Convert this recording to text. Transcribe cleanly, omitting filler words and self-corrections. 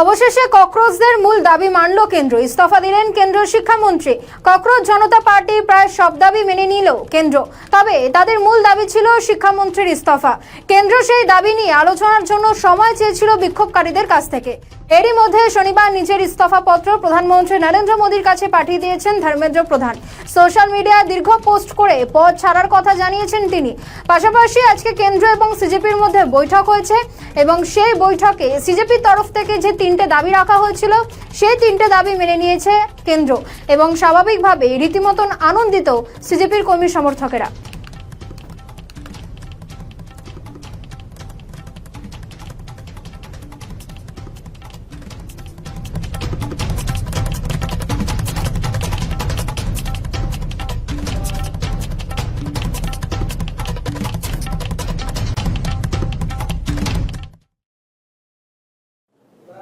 অবশেষে ককরোচদের মূল দাবি মানল কেন্দ্র। ইস্তফা দিলেন কেন্দ্রীয় শিক্ষামন্ত্রী। ককরোচ জনতা পার্টি প্রায় সব দাবি মেনে নিল কেন্দ্র, তবে তাদের মূল দাবি ছিল শিক্ষামন্ত্রীর ইস্তফা। কেন্দ্র সেই দাবি নিয়ে আলোচনার জন্য সময় চেয়েছিল বিক্ষোভকারীদের কাছ থেকে। এরই মধ্যে শনিবার নিজের ইস্তফা পত্র প্রধানমন্ত্রী নরেন্দ্র মোদীর কাছে পাঠিয়ে দিয়েছেন ধর্মেন্দ্র প্রধান। সোশ্যাল মিডিয়ায় দীর্ঘ পোস্ট করে পদ ছাড়ার কথা জানিয়েছেন তিনি। পাশাপাশি আজকে কেন্দ্র এবং সিজেপির মধ্যে বৈঠক হয়েছে এবং সেই বৈঠকে সিজেপির তরফ থেকে যে 3টে দাবি রাখা হয়েছিল সেই 3টে দাবি মেনে নিয়েছে কেন্দ্র এবং স্বাভাবিকভাবেই রীতিমতন আনন্দিত সিজেপির কর্মী সমর্থকেরা।